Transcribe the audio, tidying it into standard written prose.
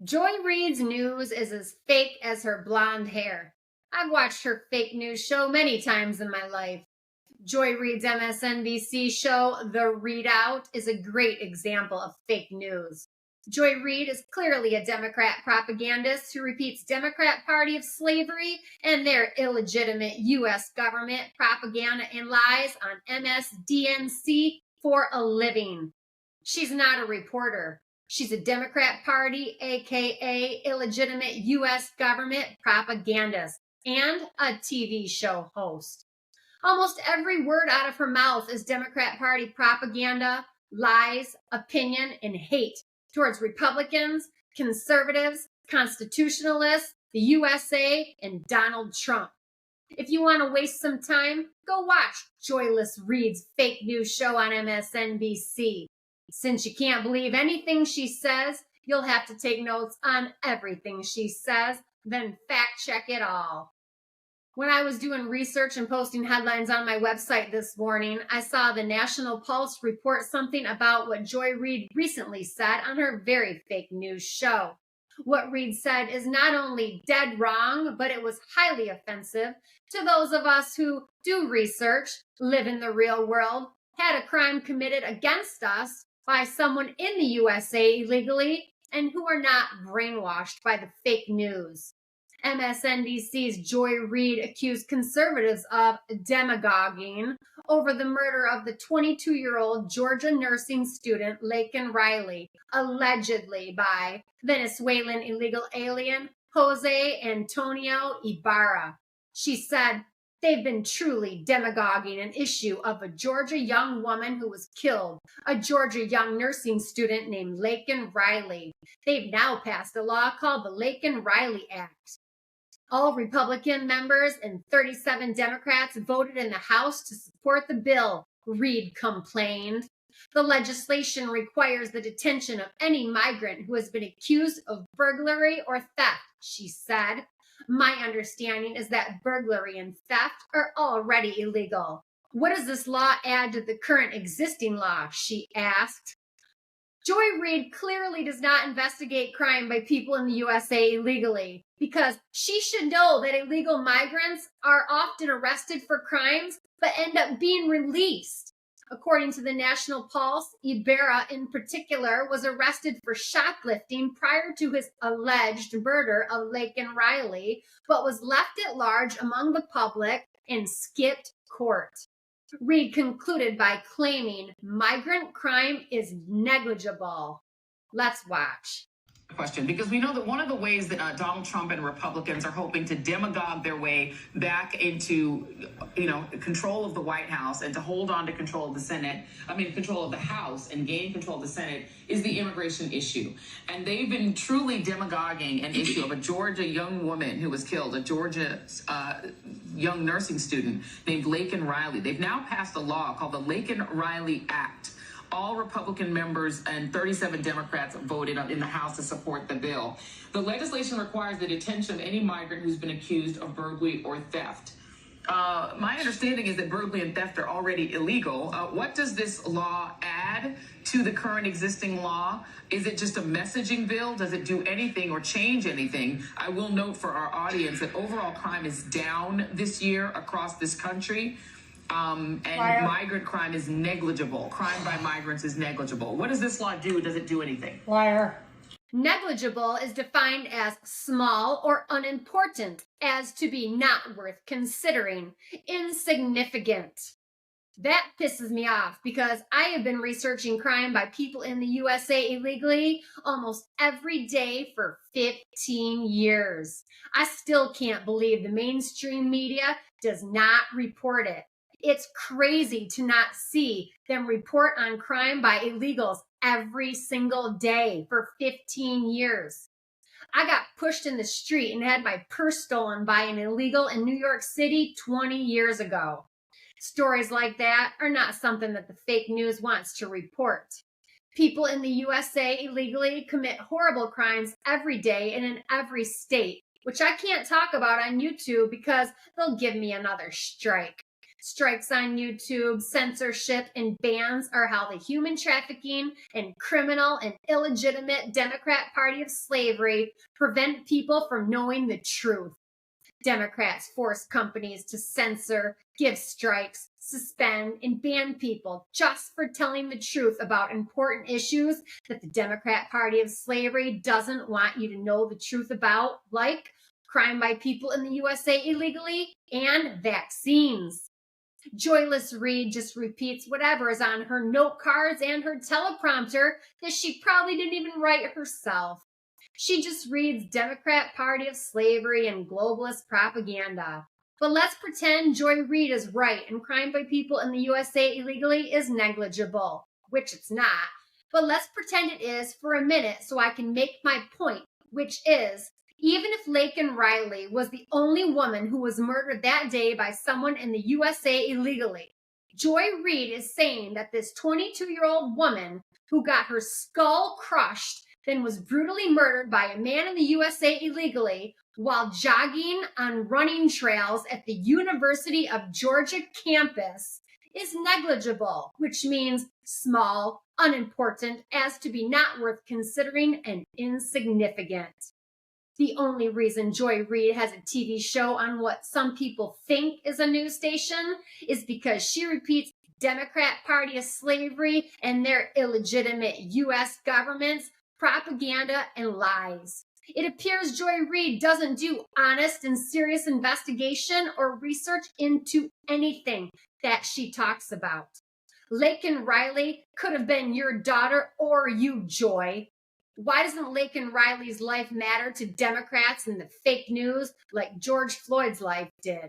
Joy Reid's news is as fake as her blonde hair. I've watched her fake news show many times in my life. Joy Reid's MSNBC show, The Reid Out, is a great example of fake news. Joy Reid is clearly a Democrat propagandist who repeats Democrat Party of slavery and their illegitimate U.S. government propaganda and lies on MSDNC for a living. She's not a reporter. She's a Democrat Party, aka illegitimate U.S. government propagandist, and a TV show host. Almost every word out of her mouth is Democrat Party propaganda, lies, opinion, and hate towards Republicans, conservatives, constitutionalists, the USA, and Donald Trump. If you want to waste some time, go watch Joyless Reid's fake news show on MSNBC. Since you can't believe anything she says, you'll have to take notes on everything she says, then fact check it all. When I was doing research and posting headlines on my website this morning, I saw the National Pulse report something about what Joy Reid recently said on her very fake news show. What Reid said is not only dead wrong, but it was highly offensive to those of us who do research, live in the real world, had a crime committed against us by someone in the USA illegally, and who are not brainwashed by the fake news. MSNBC's Joy Reid accused conservatives of demagoguing over the murder of the 22-year-old Georgia nursing student Laken Riley, allegedly by Venezuelan illegal alien Jose Antonio Ibarra. She said, "They've been truly demagoguing an issue of a Georgia young woman who was killed, a Georgia young nursing student named Laken Riley. They've now passed a law called the Laken Riley Act." All Republican members and 37 Democrats voted in the House to support the bill, Reid complained. The legislation requires the detention of any migrant who has been accused of burglary or theft, she said. My understanding is that burglary and theft are already illegal. What does this law add to the current existing law? She asked. Joy Reid clearly does not investigate crime by people in the USA illegally, because she should know that illegal migrants are often arrested for crimes but end up being released. According to the National Pulse, Ibarra in particular was arrested for shoplifting prior to his alleged murder of Laken Riley, but was left at large among the public and skipped court. Reid concluded by claiming migrant crime is negligible. Let's watch. Question, because we know that one of the ways that Donald Trump and Republicans are hoping to demagogue their way back into, control of the White House and to hold on to control of the control of the House and gain control of the Senate is the immigration issue. And they've been truly demagoguing an issue of a Georgia young woman who was killed, a Georgia young nursing student named Laken Riley. They've now passed a law called the Laken Riley Act. All Republican members and 37 Democrats voted in the House to support the bill. The legislation requires the detention of any migrant who's been accused of burglary or theft. My understanding is that burglary and theft are already illegal. What does this law add to the current existing law? Is it just a messaging bill? Does it do anything or change anything? I will note for our audience that overall crime is down this year across this country. Migrant crime is negligible. Crime by migrants is negligible. What does this law do? Does it do anything? Liar. Negligible is defined as small or unimportant, as to be not worth considering, insignificant. That pisses me off because I have been researching crime by people in the USA illegally almost every day for 15 years. I still can't believe the mainstream media does not report it. It's crazy to not see them report on crime by illegals every single day for 15 years. I got pushed in the street and had my purse stolen by an illegal in New York City 20 years ago. Stories like that are not something that the fake news wants to report. People in the USA illegally commit horrible crimes every day and in every state, which I can't talk about on YouTube because they'll give me another strike. Strikes on YouTube, censorship, and bans are how the human trafficking and criminal and illegitimate Democrat Party of slavery prevent people from knowing the truth. Democrats force companies to censor, give strikes, suspend, and ban people just for telling the truth about important issues that the Democrat Party of slavery doesn't want you to know the truth about, like crime by people in the USA illegally and vaccines. Joyless Reid just repeats whatever is on her note cards and her teleprompter that she probably didn't even write herself. She just reads Democrat Party of slavery and globalist propaganda. But let's pretend Joy Reid is right and crime by people in the USA illegally is negligible, which it's not. But let's pretend it is for a minute so I can make my point, which is, even if Laken Riley was the only woman who was murdered that day by someone in the USA illegally, Joy Reid is saying that this 22-year-old woman who got her skull crushed then was brutally murdered by a man in the USA illegally while jogging on running trails at the University of Georgia campus is negligible, which means small, unimportant, as to be not worth considering and insignificant. The only reason Joy Reid has a TV show on what some people think is a news station is because she repeats Democrat Party of slavery and their illegitimate U.S. government's propaganda and lies. It appears Joy Reid doesn't do honest and serious investigation or research into anything that she talks about. Laken Riley could have been your daughter or you, Joy. Why doesn't Laken Riley's life matter to Democrats and the fake news like George Floyd's life did?